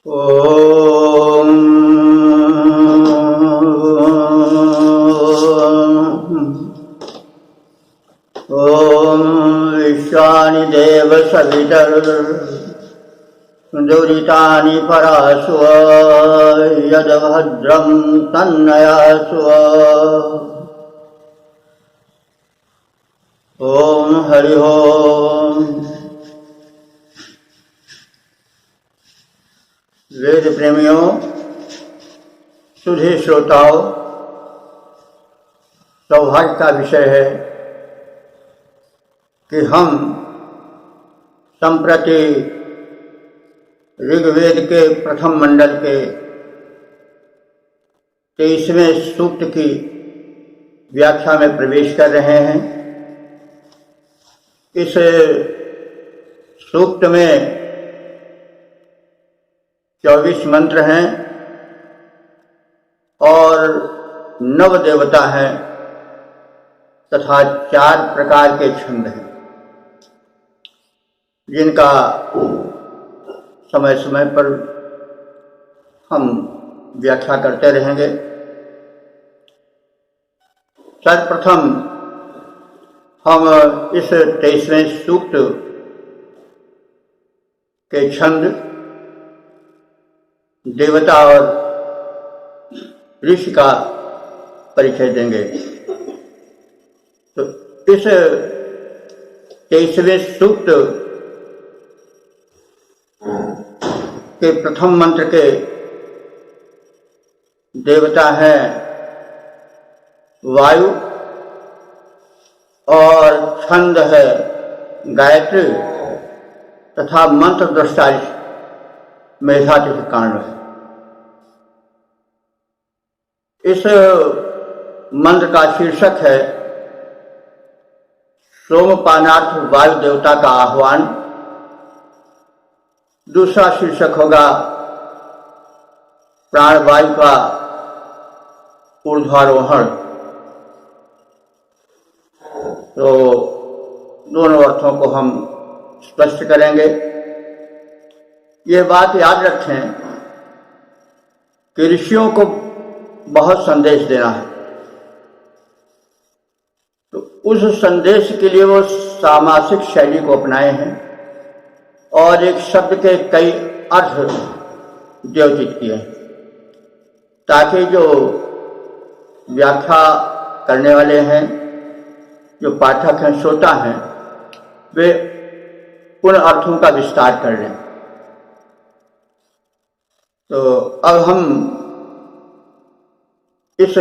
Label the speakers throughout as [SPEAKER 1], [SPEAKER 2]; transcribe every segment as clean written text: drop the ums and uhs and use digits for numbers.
[SPEAKER 1] ओम ओम विश्वानि देव सवितुर्दुरितानि परासुव यद्भद्रं तन्नयासुव। ओम हरि ओम। वेद प्रेमियों, सुधी श्रोताओं, सौभाग्य का विषय है कि हम संप्रति ऋग्वेद के प्रथम मंडल के 23वें सूक्त की व्याख्या में प्रवेश कर रहे हैं। इस सूक्त में 24 मंत्र हैं और 9 देवता हैं तथा 4 प्रकार के छंद हैं, जिनका समय समय पर हम व्याख्या करते रहेंगे। सर्वप्रथम हम इस 23वें सूक्त के छंद, देवता और ऋषि का परिचय देंगे। तो इस 23वें सूक्त के प्रथम मंत्र के देवता हैं वायु और छंद है गायत्री तथा मंत्र दृष्टा मेधातिथि कांड है। इस मंत्र का शीर्षक है सोमपानार्थ वायु देवता का आह्वान। दूसरा शीर्षक होगा प्राणवायु का ऊर्ध्वारोहण। तो दोनों अर्थों को हम स्पष्ट करेंगे। यह बात याद रखें कि ऋषियों को बहुत संदेश देना है, तो उस संदेश के लिए वो सामासिक शैली को अपनाए हैं और एक शब्द के कई अर्थ द्योतित किए हैं, ताकि जो व्याख्या करने वाले हैं, जो पाठक हैं, श्रोता हैं, वे उन अर्थों का विस्तार कर लें। तो अब हम इस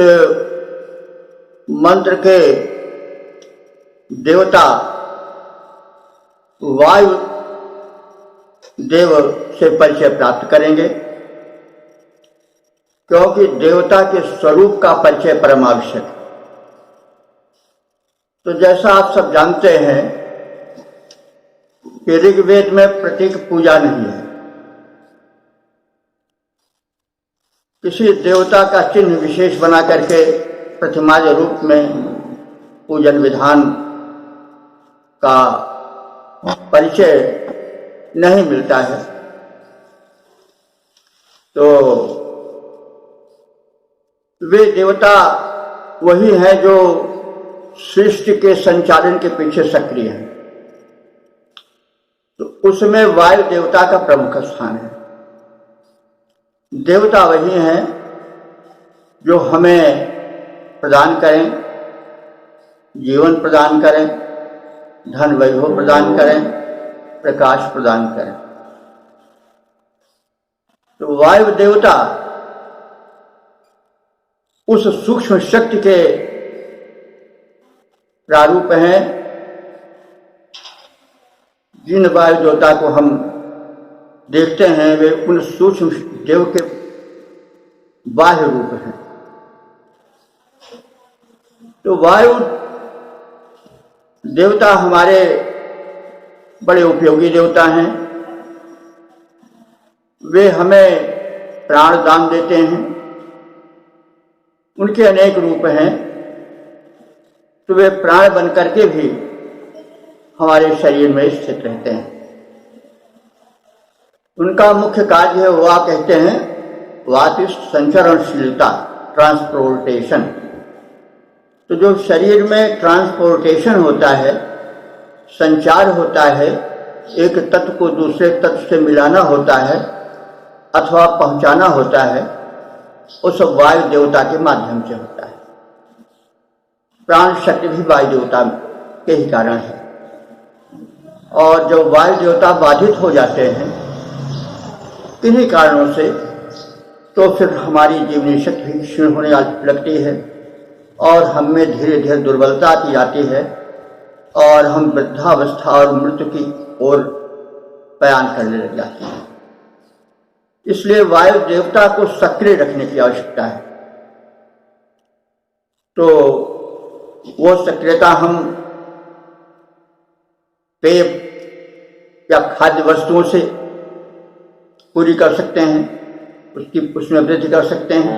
[SPEAKER 1] मंत्र के देवता वायु देव से परिचय प्राप्त करेंगे, क्योंकि देवता के स्वरूप का परिचय परम आवश्यक है। तो जैसा आप सब जानते हैं कि ऋग्वेद में प्रतीक पूजा नहीं है। किसी देवता का चिन्ह विशेष बना करके प्रतिमा के रूप में पूजन विधान का परिचय नहीं मिलता है। तो वे देवता वही हैं जो सृष्टि के संचालन के पीछे सक्रिय हैं। तो उसमें वायु देवता का प्रमुख स्थान है। देवता वही हैं जो हमें प्रदान करें, जीवन प्रदान करें, धन वैभव प्रदान करें, प्रकाश प्रदान करें। तो वायु देवता उस सूक्ष्म शक्ति के प्रारूप हैं, जिन वायु देवता को हम देखते हैं वे उन सूक्ष्म देव के बाह्य रूप हैं। तो वायु देवता हमारे बड़े उपयोगी देवता हैं। वे हमें प्राण दान देते हैं। उनके अनेक रूप हैं, तो वे प्राण बन करके भी हमारे शरीर में स्थित रहते हैं। उनका मुख्य कार्य है, वह कहते हैं वात संचरणशीलता, ट्रांसपोर्टेशन। तो जो शरीर में ट्रांसपोर्टेशन होता है, संचार होता है, एक तत्व को दूसरे तत्व से मिलाना होता है अथवा पहुंचाना होता है, उस वायु देवता के माध्यम से होता है। प्राण शक्ति भी वायु देवता के ही कारण है। और जब वायु देवता बाधित हो जाते हैं किन्हीं कारणों से, तो फिर हमारी जीवनी शक्ति भी क्षीण होने लगती है और हम में धीरे धीरे दुर्बलता आती जाती है और हम वृद्धावस्था और मृत्यु की ओर बयान करने लग जाते हैं। इसलिए वायु देवता को सक्रिय रखने की आवश्यकता है। तो वो सक्रियता हम पेय या खाद्य वस्तुओं से पूरी कर सकते हैं, उसमें वृद्धि कर सकते हैं।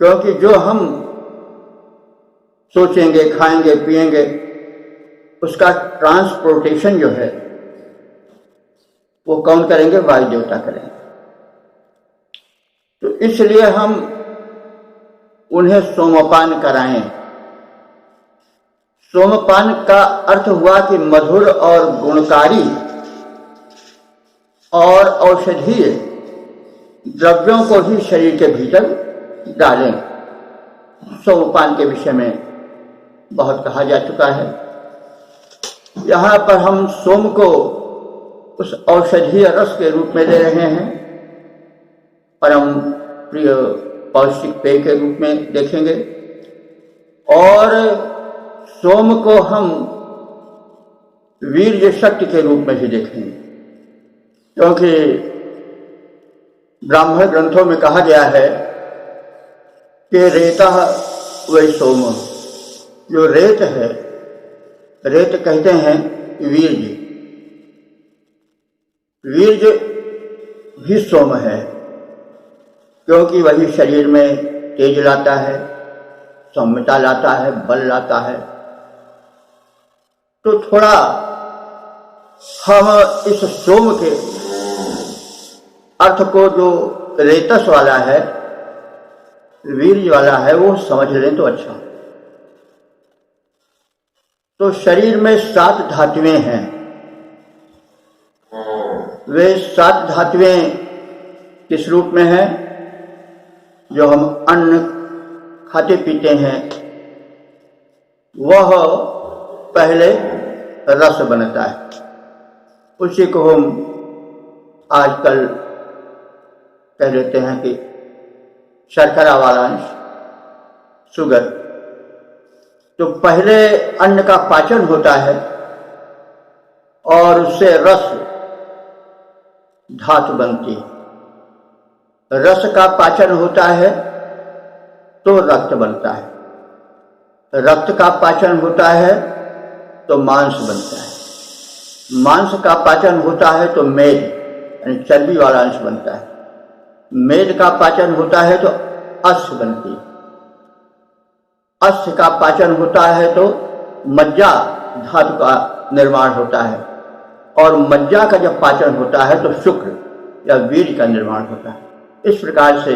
[SPEAKER 1] क्योंकि जो हम सोचेंगे, खाएंगे, पिएंगे, उसका ट्रांसपोर्टेशन जो है वो कौन करेंगे? वायु देवता करेंगे। तो इसलिए हम उन्हें सोमपान कराएं। सोमपान का अर्थ हुआ कि मधुर और गुणकारी और औषधीय द्रव्यों को ही शरीर के भीतर डालें। सोमपान के विषय में बहुत कहा जा चुका है। यहाँ पर हम सोम को उस औषधीय रस के रूप में ले रहे हैं, परम प्रिय पौष्टिक पेय के रूप में देखेंगे। और सोम को हम वीर्य शक्ति के रूप में भी देखेंगे, क्योंकि ब्राह्मण ग्रंथों में कहा गया है कि रेता वही सोम। जो रेत है, रेत कहते हैं वीर्य। वीर्य भी सोम है, क्योंकि वही शरीर में तेज लाता है, सौम्यता लाता है, बल लाता है। तो थोड़ा हम इस सोम के अर्थ को, जो रेतस वाला है, वीर्य वाला है, वो समझ लें तो अच्छा। तो शरीर में 7 धातुएं हैं। वे 7 धातुएं किस रूप में हैं? जो हम अन्न खाते पीते हैं, वह पहले रस बनता है। उसी को हम आजकल कह देते हैं कि शर्करा वाला अंश, शुगर। तो पहले अन्न का पाचन होता है और उससे रस धातु बनती है। रस का पाचन होता है तो रक्त बनता है, रक्त का पाचन होता है तो मांस बनता है, मांस का पाचन होता है तो मेद यानी चर्बी वाला अंश बनता है, मेद का पाचन होता है तो अस्थि बनती है, अस्थि का पाचन होता है तो मज्जा धातु का निर्माण होता है, और मज्जा का जब पाचन होता है तो शुक्र या वीर्य का निर्माण होता है। इस प्रकार से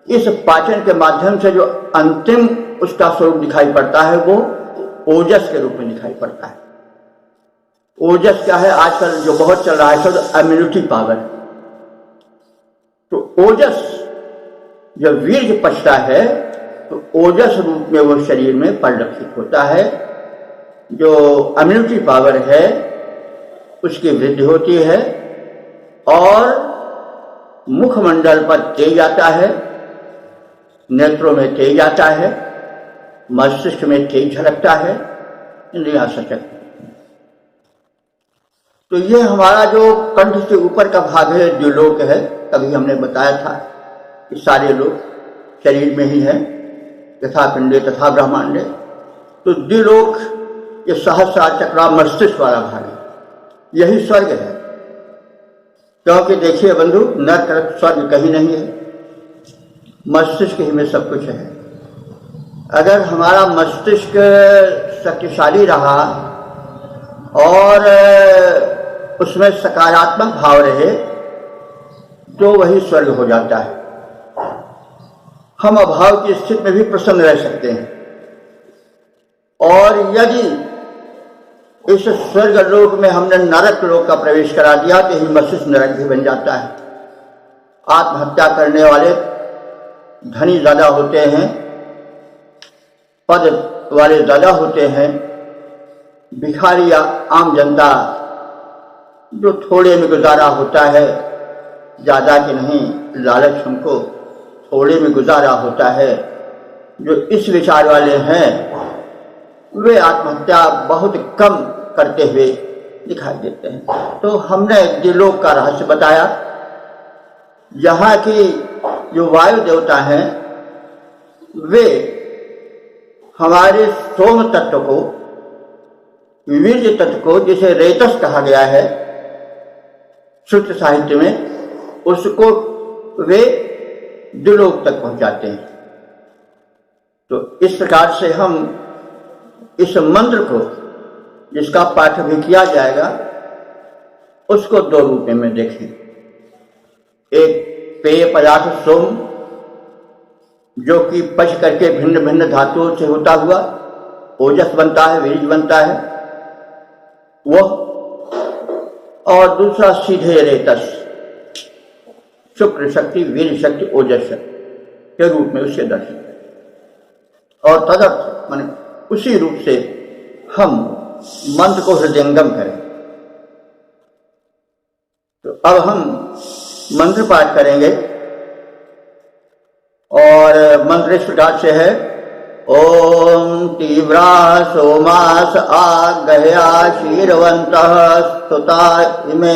[SPEAKER 1] इस पाचन के माध्यम से जो अंतिम उसका स्वरूप दिखाई पड़ता है वो ओजस के रूप में दिखाई पड़ता है। ओजस क्या है? आजकल जो बहुत चल रहा है शब्द इम्यूनिटी पावर। तो ओजस जब वीर्य पचता है तो ओजस रूप में वो शरीर में परिलक्षित होता है। जो इम्यूनिटी पावर है उसकी वृद्धि होती है और मुखमंडल पर तेज आता है, नेत्रों में तेज आता है, मस्तिष्क में तेज झलकता है, इंद्रियां सचक। तो ये हमारा जो कंठ से ऊपर का भाग है, द्युलोक है, कभी हमने बताया था कि सारे लोग शरीर में ही हैं, यथा पिंडे तथा ब्रह्मांडे। तो द्युलोक ये सहस्रार चक्रा मस्तिष्क वाला भाग है, यही स्वर्ग है। क्योंकि देखिए बंधु, नरक स्वर्ग कहीं नहीं है, मस्तिष्क ही में सब कुछ है। अगर हमारा मस्तिष्क शक्तिशाली रहा और उसमें सकारात्मक भाव रहे तो वही स्वर्ग हो जाता है। हम अभाव की स्थिति में भी प्रसन्न रह सकते हैं, और यदि इस स्वर्ग लोक में हमने नरक लोक का प्रवेश करा दिया तो ही मस्तिष्क नरक भी बन जाता है। आत्महत्या करने वाले धनी ज्यादा होते हैं, पद वाले ज्यादा होते हैं, भिखारी या आम जनता जो थोड़े में गुजारा होता है, ज्यादा की नहीं, लालच हमको थोड़े में गुजारा होता है, जो इस विचार वाले हैं वे आत्महत्या बहुत कम करते हुए दिखाई देते हैं। तो हमने दिलोक का रहस्य बताया। यहाँ की जो वायु देवता हैं वे हमारे सोम तत्व को, वीर्य तत्व को, जिसे रेतस कहा गया है श्रुत साहित्य में, उसको वे दिलोक तक पहुंचाते हैं। तो इस प्रकार से हम इस मंत्र को, जिसका पाठ भी किया जाएगा, उसको दो रूप में देखें। एक पेय पदार्थ सोम, जो कि पच करके भिन्न भिन्न धातुओं से होता हुआ ओजस बनता है, वीर्य बनता है वह, और दूसरा सीधे रेतस, शुक्र शक्ति, वीर शक्ति, ओजस शक्ति के रूप में उससे दर्शन करें। और तदर्थ माने उसी रूप से हम मंत्र को हृदयंगम करें। तो अब हम मंत्र पाठ करेंगे, और मंत्र इस प्रकार से है। ओम तीव्रा सोमास आगह्या शीरवन्तः स्तुता इमे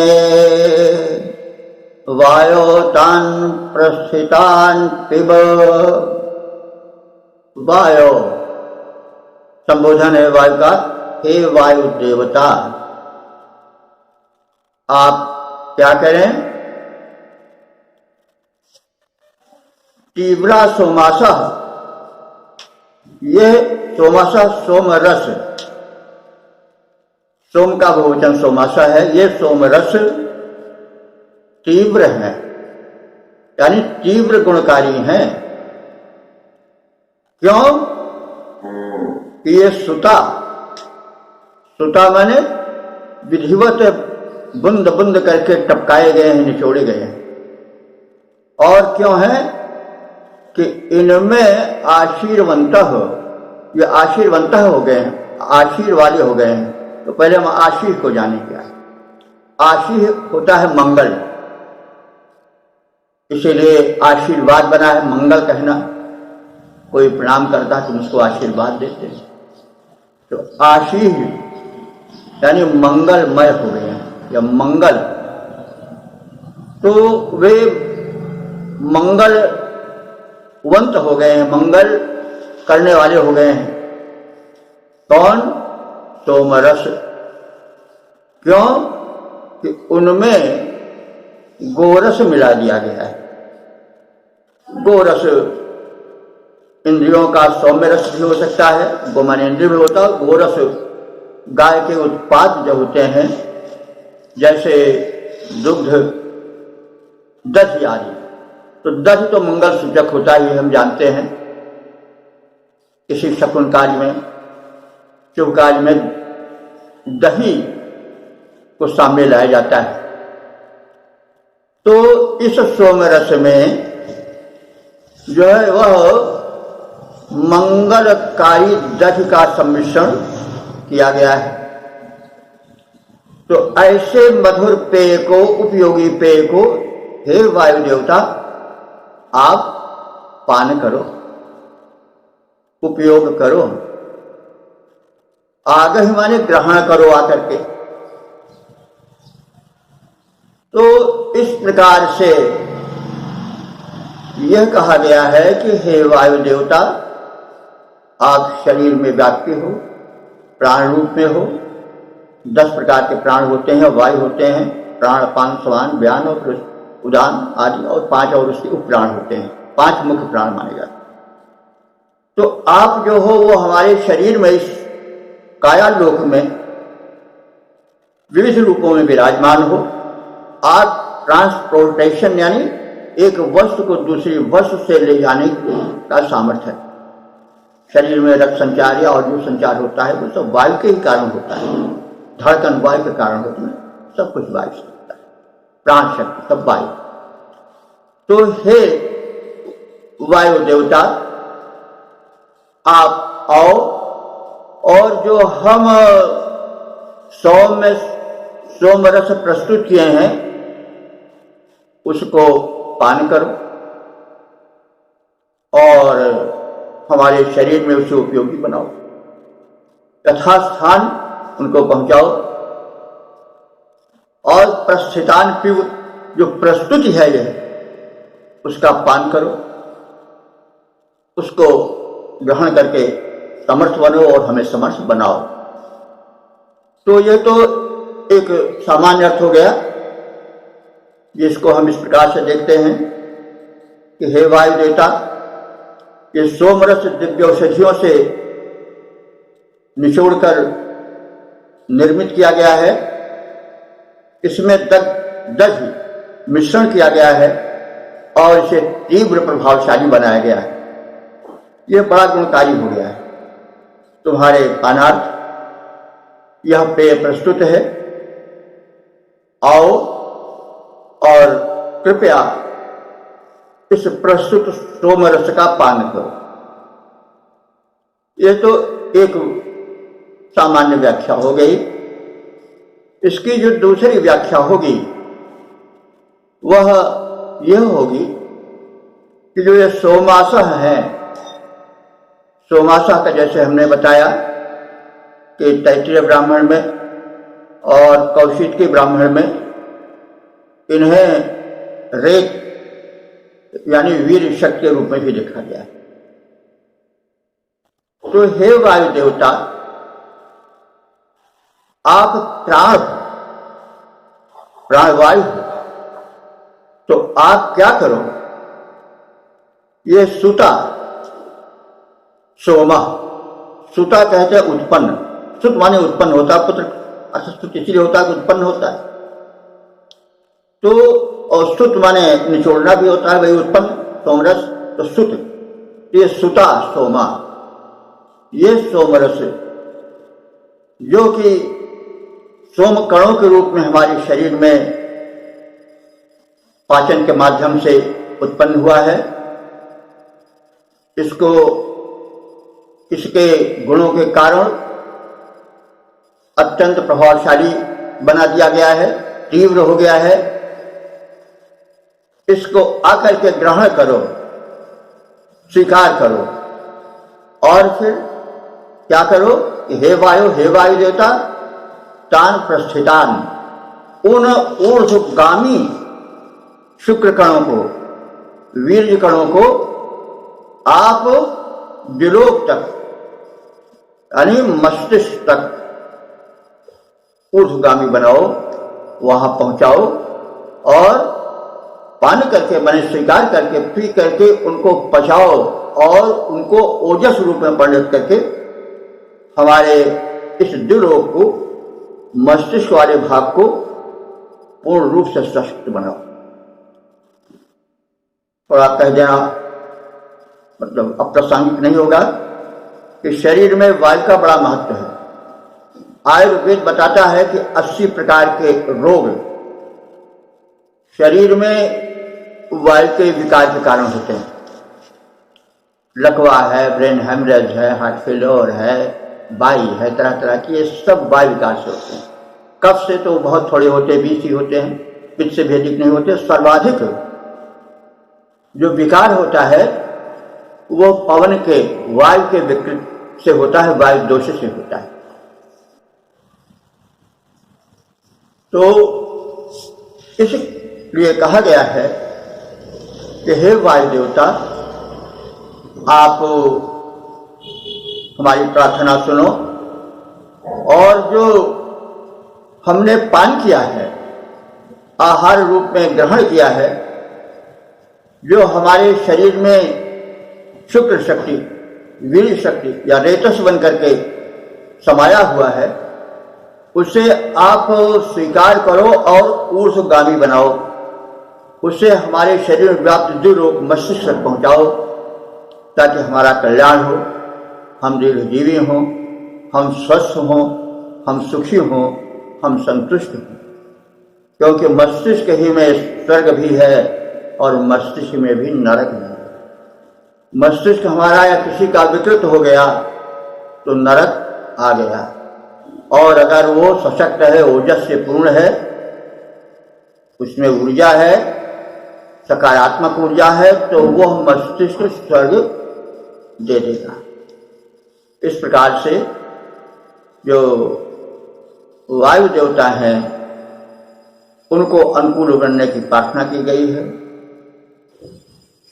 [SPEAKER 1] वायोतान् प्रस्थितान् पिब। वायो संबोधन है वायु का। हे वायु देवता, आप क्या करें? तीव्रा सोमासा, ये सोमासा सोम रस, सोम का बहुवचन सोमासा है, ये सोम रस तीव्र है, यानी तीव्र गुणकारी हैं। क्यों? ये सुता, सुता माने विधिवत बुंद बुंद करके टपकाए गए हैं, निचोड़े गए हैं। और क्यों है कि इनमें आशीर्वंत हो, ये आशीर्वंत हो गए हैं, आशीर वाले हो गए हैं। तो पहले हम आशीर को जाने क्या है। आशीर होता है मंगल, इसीलिए आशीर्वाद बना है मंगल कहना। कोई प्रणाम करता है तो उसको आशीर्वाद देते हैं। तो आशीर यानी मंगलमय हो गए हैं, या मंगल। तो वे मंगलवंत हो गए हैं, मंगल करने वाले हो गए हैं। कौन? सोमरस। क्यों? कि उनमें गोरस मिला दिया गया है। गोरस इंद्रियों का सौम्य रस भी हो सकता है, गो माने इंद्रिय भी होता है। गोरस गाय के उत्पाद जो होते हैं, जैसे दुग्ध, दही आदि। तो दही तो मंगल सूचक होता ही, हम जानते हैं। किसी शकुन कार्य में, शुभ कार्य में दही को सामने लाया जाता है। तो इस सोम रस में जो है वह मंगलकारी दही का सम्मिश्रण किया गया है। तो ऐसे मधुर पेय को, उपयोगी पेय को, हे वायु देवता आप पान करो, उपयोग करो। आगह माने ग्रहण करो आकर के। तो इस प्रकार से यह कहा गया है कि हे वायु देवता, आप शरीर में व्याप्ति हो, प्राण रूप में हो। 10 प्रकार के प्राण होते हैं, वायु होते हैं, प्राण, अपान, स्वान, व्यान और उदान आदि, और 5 और उसके उपप्राण होते हैं। 5 मुख्य प्राण माने जाते हैं। तो आप जो हो वो हमारे शरीर में, इस काया लोक में विविध रूपों में विराजमान हो। आप ट्रांसपोर्टेशन यानी एक वस्तु को दूसरी वस्तु से ले जाने का सामर्थ्य है। शरीर में रक्त संचार या ऑडियो संचार होता है वो सब वायु के ही कारण होता है। धड़कन वायु के कारण होती है, सब कुछ वायु से होता है। प्राण शक्ति सब वायु। तो हे वायु देवता, आप आओ और जो हम सोम रस प्रस्तुत किए हैं उसको पान करो और हमारे शरीर में उसे उपयोगी बनाओ, यथास्थान उनको पहुंचाओ और प्रस्थितान पिव, जो प्रस्तुति है यह, उसका पान करो, उसको ग्रहण करके समर्थ बनो और हमें समर्थ बनाओ। तो ये तो एक सामान्य अर्थ हो गया, जिसको हम इस प्रकार से देखते हैं कि हे वायु देवता, ये सोमरस दिव्य औषधियों से निचोड़कर निर्मित किया गया है। इसमें दही मिश्रण किया गया है और इसे तीव्र प्रभावशाली बनाया गया है। यह बड़ा गुणकारी हो गया है। तुम्हारे पानार्थ यह पेय प्रस्तुत है, आओ और कृपया इस प्रस्तुत सोमरस का पान करो। यह तो एक सामान्य व्याख्या हो गई। इसकी जो दूसरी व्याख्या होगी वह यह होगी कि जो ये सोमासह है, सोमासह का जैसे हमने बताया कि तैत्तिरीय ब्राह्मण में और कौशिकी ब्राह्मण में इन्हें रेत यानी वीर शक्ति के रूप में भी देखा गया है। तो हे वायु देवता, आप प्राणवायु हो, तो आप क्या करो, ये सुता सोमा, सुता कहते हैं उत्पन्न, सुत माने उत्पन्न होता है, पुत्र अर्थात सुत इसलिए होता है कि उत्पन्न होता है। तो और सुत माने निचोड़ना भी होता है, वही उत्पन्न सोमरस, तो सुत, ये सुता सोमा, ये सोमरस जो कि सोम कणों के रूप में हमारे शरीर में पाचन के माध्यम से उत्पन्न हुआ है। इसको इसके गुणों के कारण अत्यंत प्रभावशाली बना दिया गया है, तीव्र हो गया है। इसको आकर के ग्रहण करो, स्वीकार करो और फिर क्या करो कि हे वायु देवता, तान प्रस्थितान, उन ऊर्ध्वगामी शुक्र कणों को, वीर्य कणों को आप विलोक तक यानी मस्तिष्क तक ऊर्ध्वगामी बनाओ, वहां पहुंचाओ और पान करके मैंने स्वीकार करके पी करके उनको पचाओ और उनको ओजस रूप में परिणत करके हमारे इस दिलोक को, मस्तिष्क वाले भाग को पूर्ण रूप से सशक्त बनाओ। थोड़ा कह देना मतलब अप्रासंगिक नहीं होगा कि शरीर में वायु का बड़ा महत्व है। आयुर्वेद बताता है कि 80 प्रकार के रोग शरीर में वायु के विकार के कारण होते हैं। लकवा है, ब्रेन हेमरेज है, हार्ट फेलियर है, बाई है, तरह तरह की, ये सब वायु विकार से होते हैं। कफ से तो बहुत थोड़े होते, 20 ही होते हैं, पित्त से भी अधिक नहीं होते। सर्वाधिक जो विकार होता है वो पवन के, वायु के विकृत से होता है, वायु दोष से होता है। तो इसलिए कहा गया है कि हे वायु देवता, आप हमारी प्रार्थना सुनो और जो हमने पान किया है, आहार रूप में ग्रहण किया है, जो हमारे शरीर में शुक्र शक्ति, वीर शक्ति या रेतस बन करके समाया हुआ है, उसे आप स्वीकार करो और ऊर्ध्वगामी बनाओ। उससे हमारे शरीर में व्याप्त जो रोग मस्तिष्क तक पहुँचाओ, ताकि हमारा कल्याण हो, हम दीर्घजीवी हों, हम स्वस्थ हों, हम सुखी हों, हम संतुष्ट हों। क्योंकि मस्तिष्क ही में स्वर्ग भी है और मस्तिष्क में भी नरक है। मस्तिष्क हमारा या किसी का विकृत हो गया तो नरक आ गया, और अगर वो सशक्त है, ओजस से पूर्ण है, उसमें ऊर्जा है, सकारात्मक ऊर्जा है, तो वह मस्तिष्क स्वर्ग दे देगा। इस प्रकार से जो वायु देवता हैं उनको अनुकूल बनने की प्रार्थना की गई है।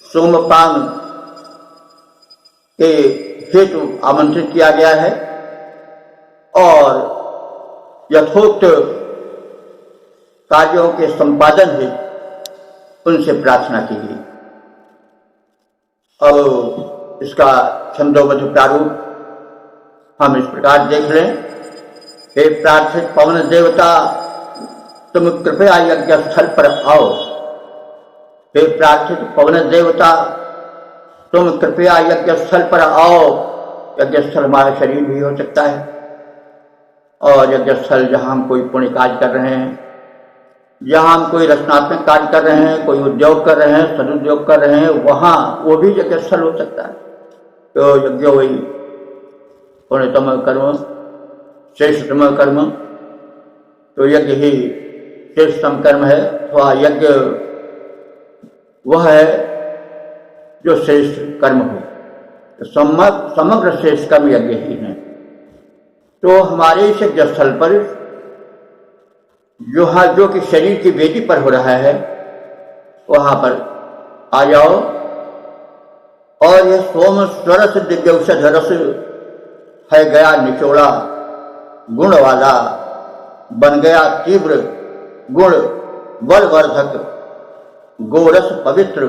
[SPEAKER 1] सोमपान के हेतु आमंत्रित किया गया है और यथोक्त कार्यों के संपादन हेतु उनसे प्रार्थना की गई। अब इसका छंदोबद्ध प्रारूप हम इस प्रकार देख लें। हे प्रार्थित पवन देवता, तुम कृपया यज्ञ स्थल पर आओ। हे प्रार्थित पवन देवता, तुम कृपया यज्ञ स्थल पर आओ। यज्ञ स्थल हमारा शरीर भी हो सकता है, और यज्ञ स्थल जहाँ हम कोई पुण्य कार्य कर रहे हैं, जहाँ हम कोई रचनात्मक कार्य कर रहे हैं, कोई उद्योग कर रहे हैं, सदुद्योग कर रहे हैं, वहाँ वो भी यज्ञ स्थल हो सकता है। तो यज्ञ वही पुण्यतम कर्म, श्रेष्ठतम कर्म, तो यज्ञ ही श्रेष्ठतम कर्म है। तो यज्ञ वह है जो श्रेष्ठ कर्म हो, तो समग्र श्रेष्ठ कर्म यज्ञ ही है। तो हमारे इस यज्ञ स्थल पर जो कि शरीर की वेदी पर हो रहा है, वहां पर आ जाओ। और यह सोम स्वरस दिव्य औषध रस है गया निचोड़ा, गुण वाला बन गया तीव्र गुण बलवर्धक, गोरस पवित्र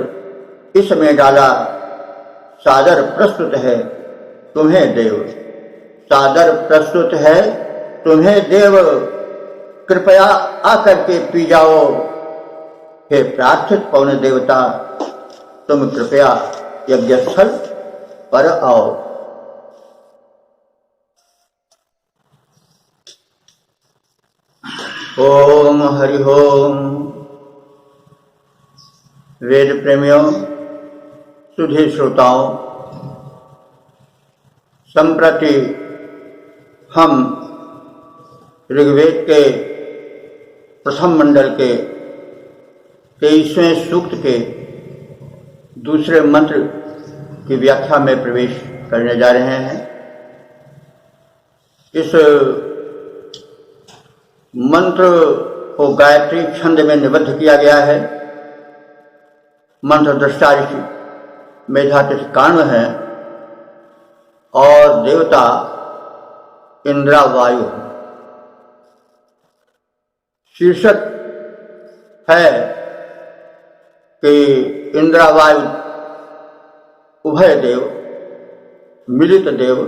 [SPEAKER 1] इसमें डाला, सादर प्रस्तुत है तुम्हें देव। सादर प्रस्तुत है तुम्हें देव, कृपया आकर के पी जाओ। हे प्रार्थित पवन देवता, तुम कृपया यज्ञ स्थल पर आओ। ओम हरि ओम। वेद प्रेमियों, सुधी श्रोताओं, संप्रति हम ऋग्वेद के प्रथम मंडल के 23वें सूक्त के दूसरे मंत्र की व्याख्या में प्रवेश करने जा रहे हैं। इस मंत्र को गायत्री छंद में निबद्ध किया गया है। मंत्र दृष्टा ऋषि मेधातिथि काण्व है और देवता इंद्रा वायु। शीर्षक है कि इंद्रा वायु उभय देव, मिलित देव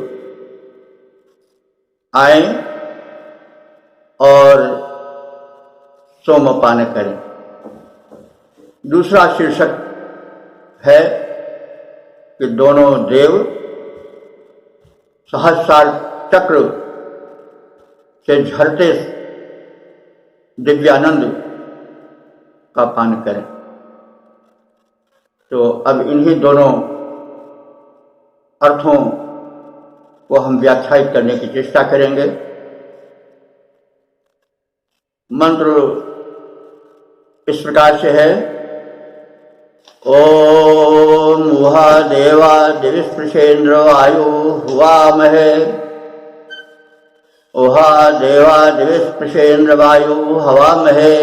[SPEAKER 1] आए और सोमपान करें। दूसरा शीर्षक है कि दोनों देव सहस्रार चक्र से झरते दिव्यानंद का पान करें। तो अब इन्हीं दोनों अर्थों को हम व्याख्यायित करने की चेष्टा करेंगे। मंत्र इस प्रकार से है। ओम वहा देवा दिविस्पृशेन्द्र वायु हुवामहे। ओहा देवा दिविस्पृशेन्द्र वायु हवामहे।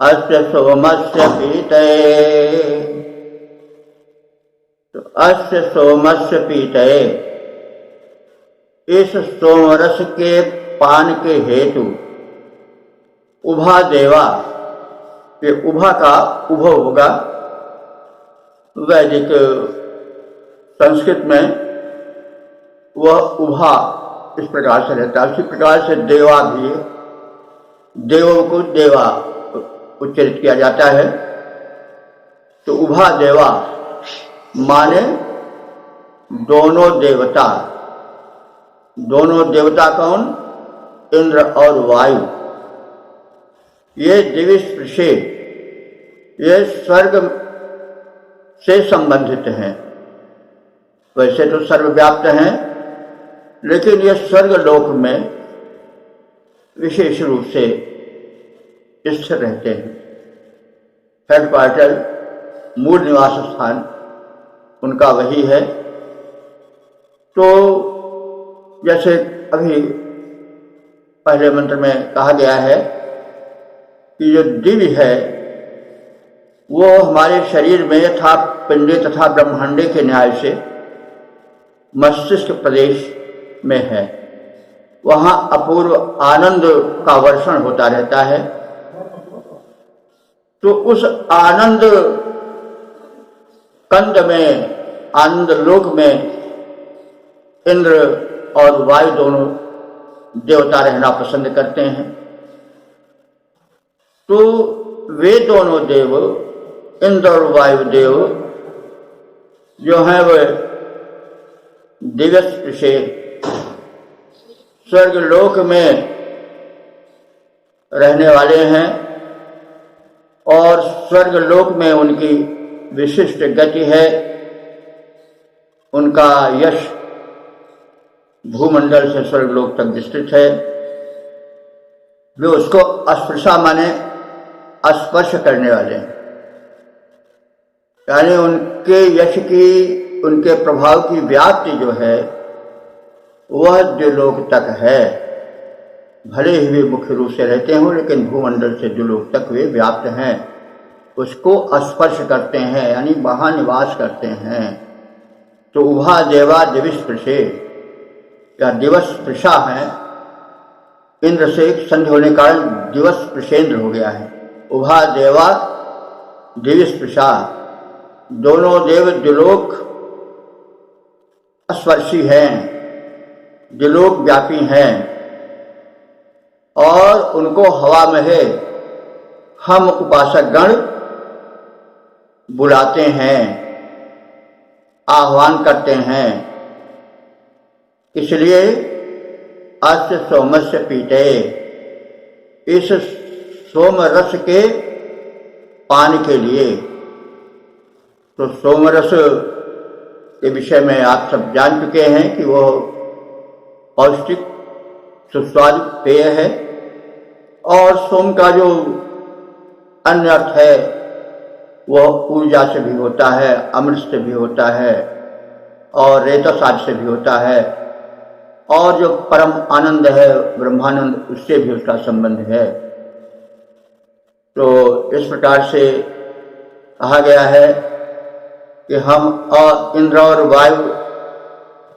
[SPEAKER 1] अस्य सोमस्य पीतये। तो अस्य सोमस्य पीतये, इस सोमरस के पान के हेतु उभा देवा, ये उभा का उभव होगा। वैदिक संस्कृत में वह उभा इस प्रकार से रहता है। उसी प्रकार से देवा भी, देवों को देवा उच्चरित किया जाता है। तो उभा देवा माने दोनों देवता। दोनों देवता कौन? इंद्र और वायु। ये दिव्य स्पृशे, ये स्वर्ग से संबंधित हैं। वैसे तो सर्वव्याप्त हैं, लेकिन ये स्वर्ग लोक में विशेष रूप से स्थिर रहते हैं। हेडक्वार्टर, मूल निवास स्थान उनका वही है। तो जैसे अभी पहले मंत्र में कहा गया है कि जो दिव्य है वो हमारे शरीर में यथा पिंडे तथा ब्रह्मांडे के न्याय से मस्तिष्क प्रदेश में है। वहाँ अपूर्व आनंद का वर्षण होता रहता है। तो उस आनंद कंद में, आनंद लोक में इंद्र और वायु दोनों देवता रहना पसंद करते हैं। तो वे दोनों देव, इंद्र और वायु देव जो हैं वे दिव्य स्पृशे स्वर्ग लोक में रहने वाले हैं और स्वर्ग लोक में उनकी विशिष्ट गति है। उनका यश भूमंडल से स्वर्गलोक तक विस्तृत है। वे उसको अस्पृशा माने स्पर्श करने वाले हैं, यानी उनके यश की, उनके प्रभाव की व्याप्ति जो है वह द्युलोक तक है। भले ही वे मुख्य रूप से रहते हों, लेकिन भूमंडल से द्युलोक तक वे व्याप्त हैं, उसको स्पर्श करते हैं, यानी वहाँ निवास करते हैं। तो उभा देवा दिविस्पृशे या दिवस्पृशा है। इंद्र से संधि होने का दिवस्पृशेंद्र हो गया है। उभा देवा दिविस्पृशा, दोनों देव द्युलोक स्पर्शी हैं, द्युलोक व्यापी हैं और उनको हवा में है हम उपासक गण बुलाते हैं, आह्वान करते हैं। इसलिए अस्य सोमस्य पीते, इस सोम रस के पान के लिए। तो सोम रस के विषय में आप सब जान चुके हैं कि वो पौष्टिक सुस्वादु पेय है। और सोम का जो अन्य अर्थ है वह ऊर्जा से भी होता है, अमृत से भी होता है और रेतस आदि से भी होता है। और जो परम आनंद है ब्रह्मानंद, उससे भी उसका संबंध है। तो इस प्रकार से कहा गया है कि हम और इंद्र और वायु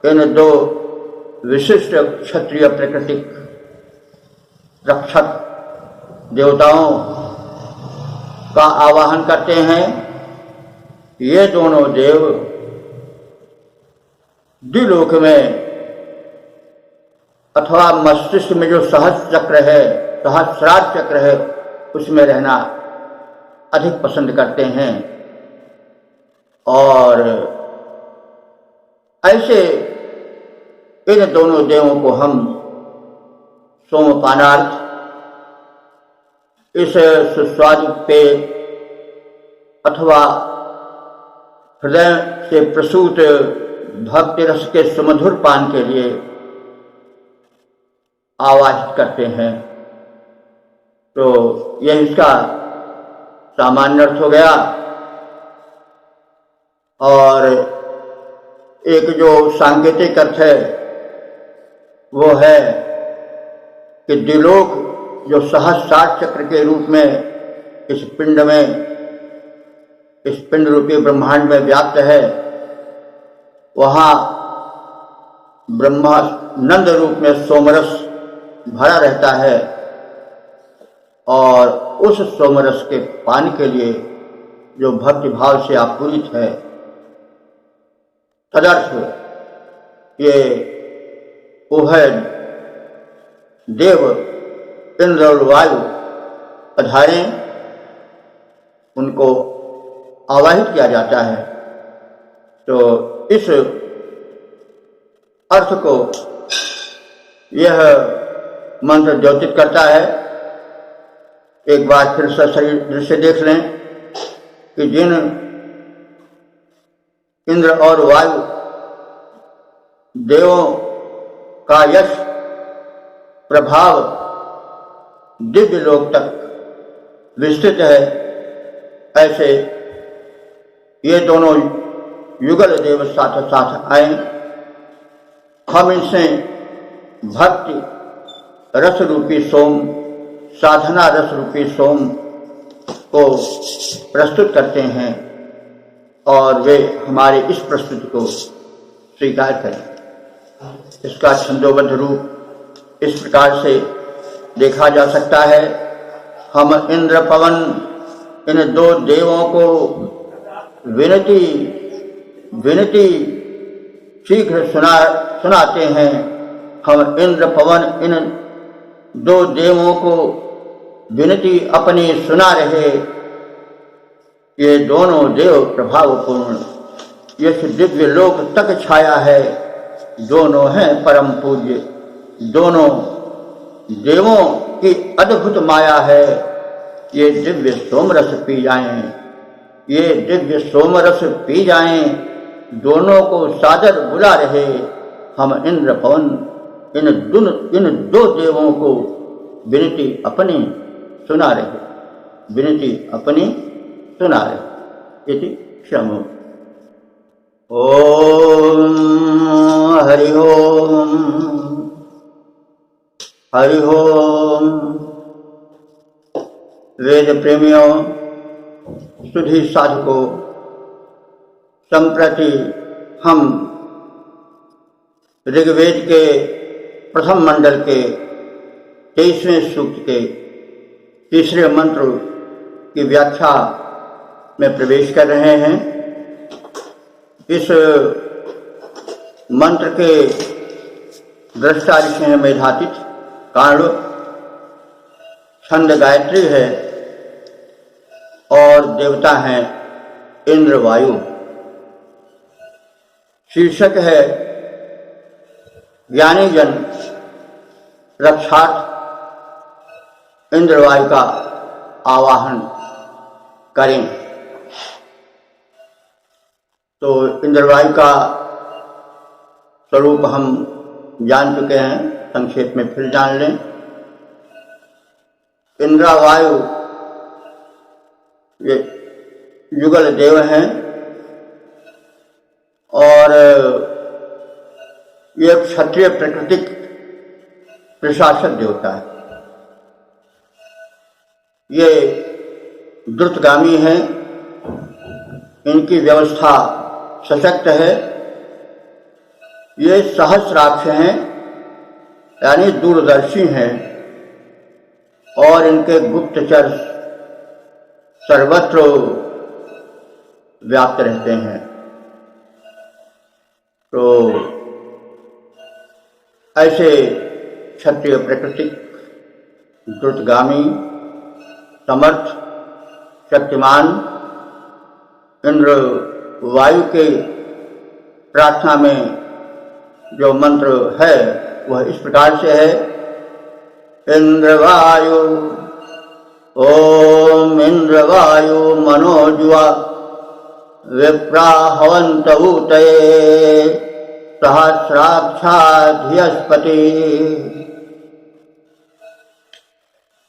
[SPEAKER 1] इन दो विशिष्ट क्षत्रिय प्राकृतिक रक्षक देवताओं का आवाहन करते हैं। ये दोनों देव द्युलोक में अथवा मस्तिष्क में जो सहस्र चक्र है, सहस्रार चक्र है, उसमें रहना अधिक पसंद करते हैं। और ऐसे इन दोनों देवों को हम सोमपानार्थ, इस सुस्वादु पेय अथवा हृदय से प्रसूत भक्ति रस के सुमधुर पान के लिए आवाहित करते हैं। तो यह इसका सामान्य अर्थ हो गया। और एक जो सांकेतिक अर्थ है वो है कि द्युलोक जो सहस्रार चक्र के रूप में इस पिंड में, इस पिंड रूपी ब्रह्मांड में व्याप्त है, वहाँ ब्रह्मानंद रूप में सोमरस भरा रहता है। और उस सोमरस के पान के लिए जो भक्ति भाव से आपूरित है, तदर्थ ये उभय देव इंद्र और वायु पधारें, उनको आवाहित किया जाता है। तो इस अर्थ को यह मंत्र द्योतित करता है। एक बार फिर से सही दृश्य देख लें कि जिन इंद्र और वायु देवों का यश प्रभाव दिव्य लोक तक विस्तृत है, ऐसे ये दोनों युगल देव साथ साथ आए। हम इनसे भक्ति रस रूपी सोम, साधना रस रूपी सोम को प्रस्तुत करते हैं और वे हमारे इस प्रस्तुति को स्वीकार करें। इसका छंदोबद्ध रूप इस प्रकार से देखा जा सकता है। हम इंद्र पवन इन दो देवों को विनती शीघ्र सुनाते हैं। हम इंद्र पवन इन दो देवों को विनती अपनी सुना रहे। ये दोनों देव प्रभावपूर्ण यश दिव्य लोक तक छाया है। दोनों हैं परम पूज्य, दोनों देवों की अद्भुत माया है। ये दिव्य सोमरस पी जाएं, ये दिव्य सोमरस पी जाएं, दोनों को सादर बुला रहे। हम इंद्र पवन इन दो देवों को विनती अपनी सुना रहे, विनती अपनी सुना रहे। इति क्षमो। ओम हरि ओम, हरि ओम। वेद प्रेमियों, सुधी साधकों, संप्रति हम ऋग्वेद के प्रथम मंडल के 23वें सूक्त के तीसरे मंत्र की व्याख्या में प्रवेश कर रहे हैं। इस मंत्र के दृष्टा ऋषि हैं मेधातिथ, काण्व, छंद गायत्री है और देवता हैं इंद्र वायु। शीर्षक है ज्ञानी जन रक्षार्थ इंद्र वायु का आवाहन करें। तो इंद्र वायु का स्वरूप हम जान चुके हैं, संक्षेप में फिर जान लें। इंद्र वायु ये युगल देव हैं और ये क्षत्रिय प्राकृतिक प्रशासक देवता है। ये द्रुतगामी हैं, इनकी व्यवस्था सशक्त है। ये सहस्राक्ष हैं, यानी दूरदर्शी हैं और इनके गुप्तचर सर्वत्र व्याप्त रहते हैं। तो ऐसे क्षत्रिय प्राकृतिक द्रुतगामी समर्थ शक्तिमान इंद्र वायु के प्रार्थना में जो मंत्र है वह इस प्रकार से है। इंद्र वायु ओम इंद्र वायु मनोजुआ विप्राहवंत ऊतये सहस्राक्षाधियस्पति।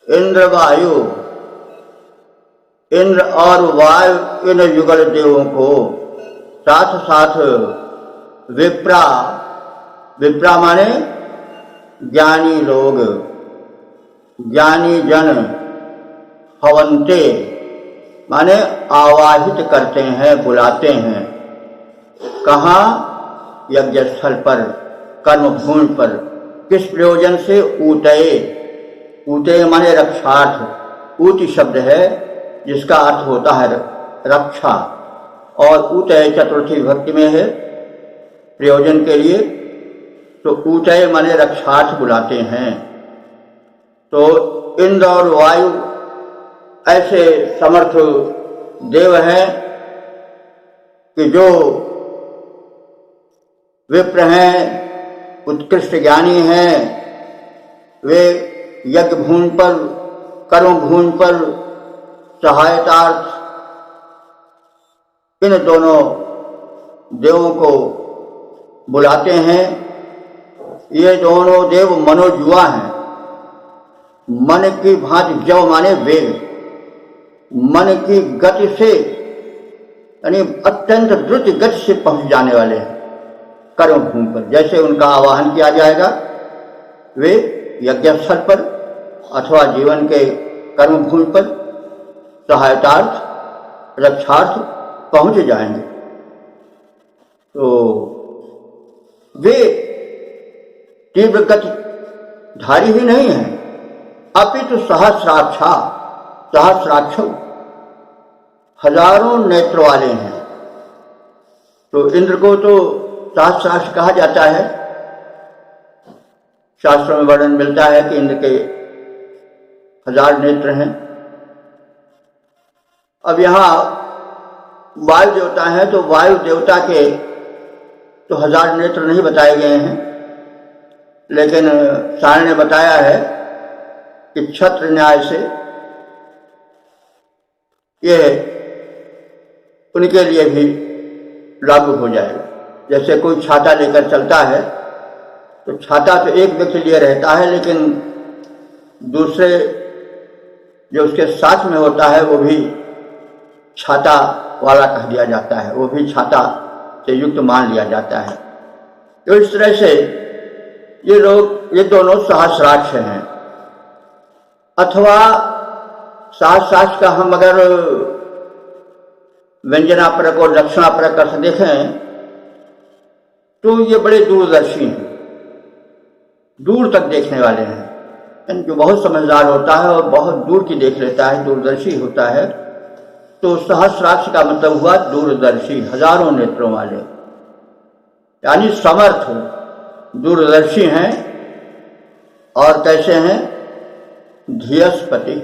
[SPEAKER 1] इंद्र वायु, इंद्र और वायु इन युगल देवों को साथ साथ विप्रा, विप्रा माने ज्ञानी लोग, ज्ञानी जन, हवंते माने आवाहित करते हैं, बुलाते हैं। कहाँ? यज्ञ स्थल पर, कर्मभूमि पर। किस प्रयोजन से? ऊतये, ऊतये माने रक्षार्थ। ऊति शब्द है जिसका अर्थ होता है रक्षा, और ऊतये चतुर्थी विभक्ति में है प्रयोजन के लिए। तो ऊंचाई माने रक्षार्थ बुलाते हैं। तो इंद्र और वायु ऐसे समर्थ देव हैं कि जो विप्र हैं, उत्कृष्ट ज्ञानी हैं। वे यज्ञ भूमि पर, कर्म भूमि पर सहायतार्थ इन दोनों देवों को बुलाते हैं। ये दोनों देव मनोजुआ हैं। मन की भांति, जव माने वेग, मन की गति से यानी अत्यंत द्रुत गति से पहुंच जाने वाले हैं कर्म भूमि पर। जैसे उनका आवाहन किया जाएगा, वे यज्ञ स्थल पर अथवा जीवन के कर्म भूमि पर सहायतार्थ, रक्षार्थ पहुंच जाएंगे। तो वे तीव्र गति धारी ही नहीं है, अपितु सहस्राक्षा, सहस्राक्ष, हजारों नेत्र वाले हैं। तो इंद्र को तो सहस्राक्ष कहा जाता है। शास्त्रों में वर्णन मिलता है कि इंद्र के 1000 नेत्र हैं। अब यहाँ वायु देवता है, तो वायु देवता के तो 1000 नेत्र नहीं बताए गए हैं, लेकिन सारण ने बताया है कि छत्र न्याय से ये उनके लिए भी लागू हो जाएगा। जैसे कोई छाता लेकर चलता है, तो छाता तो एक व्यक्ति लिए रहता है, लेकिन दूसरे जो उसके साथ में होता है वो भी छाता वाला कह दिया जाता है, वो भी छाता से युक्त मान लिया जाता है। तो इस तरह से ये लोग, ये दोनों सहस्राक्ष हैं। अथवा सहस्राक्ष का हम अगर व्यंजनापरक और दक्षिणापरक अर्थ देखें तो ये बड़े दूरदर्शी हैं, दूर तक देखने वाले हैं। जो बहुत समझदार होता है और बहुत दूर की देख लेता है, दूरदर्शी होता है, तो सहस्राक्ष का मतलब हुआ दूरदर्शी, हजारों नेत्रों वाले, यानी समर्थ, दूरदर्शी हैं। और कैसे हैं? धीयस्पति,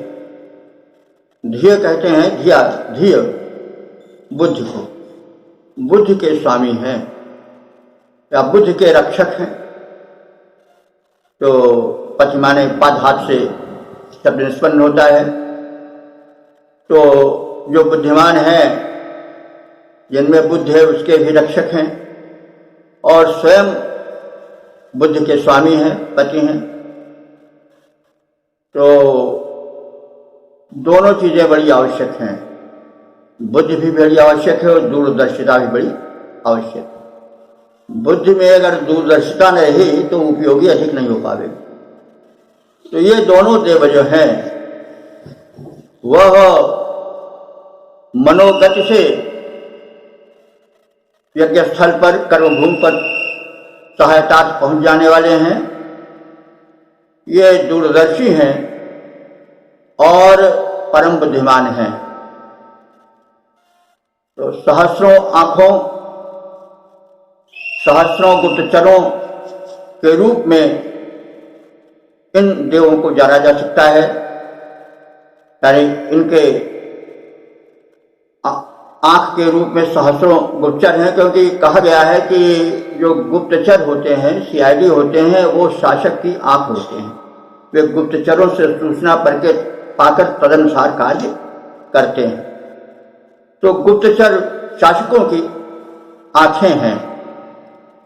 [SPEAKER 1] धीय कहते हैं, धिया, धीय बुद्धि को, बुद्धि के स्वामी हैं या बुद्धि के रक्षक हैं। तो पति माने पद हाथ से शब्द निष्पन्न होता है। तो जो बुद्धिमान है, जिनमें बुद्धि है, उसके भी रक्षक हैं और स्वयं बुद्धि के स्वामी हैं, पति हैं। तो दोनों चीजें बड़ी आवश्यक हैं, बुद्धि भी बड़ी आवश्यक है और दूरदर्शिता भी बड़ी आवश्यक है। बुद्धि में अगर दूरदर्शिता न रही तो उपयोगी अधिक नहीं हो पाएगी। तो ये दोनों देव जो हैं वह मनोगति से यज्ञ स्थल पर, कर्मभूमि पर सहायता पहुंच जाने वाले हैं। ये दूरदर्शी हैं और परम बुद्धिमान हैं। तो सहस्रों आंखों, सहस्रों गुप्तचरों के रूप में इन देवों को जाना जा सकता है। यानी इनके आंख के रूप में सहस्रों गुप्तचर हैं, क्योंकि कहा गया है कि जो गुप्तचर होते हैं, सीआईडी होते हैं, वो शासक की आंख होते हैं। वे गुप्तचरों से सूचना पाकर तदनुसार कार्य करते हैं। तो गुप्तचर शासकों की आंखें हैं।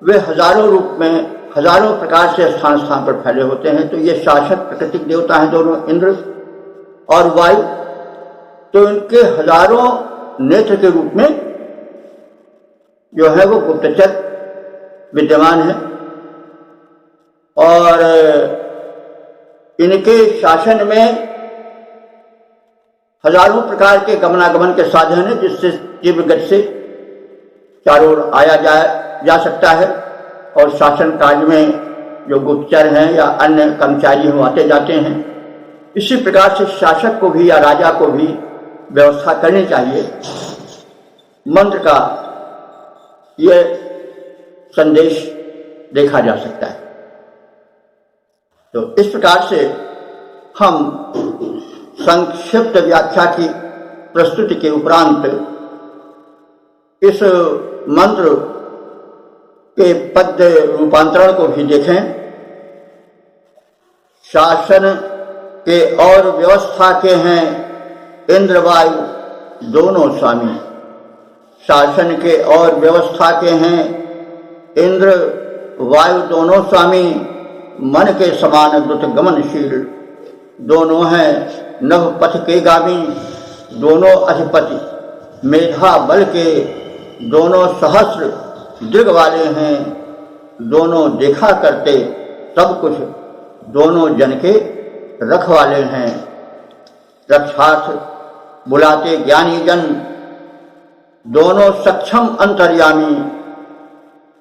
[SPEAKER 1] वे हजारों रूप में, हजारों प्रकार से स्थान स्थान पर फैले होते हैं। तो ये शासक प्राकृतिक देवता हैं दोनों, इंद्र और वायु। तो इनके हजारों नेत्र के रूप में जो है वो गुप्तचर विद्यमान है और इनके शासन में हजारों प्रकार के गमनागमन के साधन हैं, जिससे तीव्र गति से चारों ओर आया जा सकता है। और शासन कार्य में जो गुप्तचर हैं या अन्य कर्मचारी हैं आते जाते हैं। इसी प्रकार से शासक को भी या राजा को भी व्यवस्था करनी चाहिए। मंत्र का ये संदेश देखा जा सकता है। तो इस प्रकार से हम संक्षिप्त व्याख्या की प्रस्तुति के उपरांत इस मंत्र के पद्य रूपांतरण को भी देखें। शासन के और व्यवस्था के हैं इंद्र वायु दोनों स्वामी। शासन के और व्यवस्था के हैं इंद्र वायु दोनों स्वामी। मन के समान द्रुत गमनशील दोनों हैं नभ पथ के गामी। दोनों अधिपति मेधा बल के दोनों सहस्र दृग वाले हैं। दोनों देखा करते सब कुछ दोनों जन के रखवाले हैं। रक्षार्थ बुलाते ज्ञानी जन दोनों सक्षम अंतर्यामी।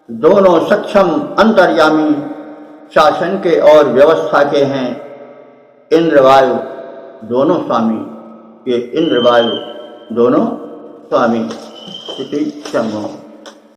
[SPEAKER 1] दोनों सक्षम अंतर्यामी शासन के और व्यवस्था के हैं इंद्र वायु दोनों स्वामी। ये इंद्र वायु दोनों स्वामी। इति शंभो।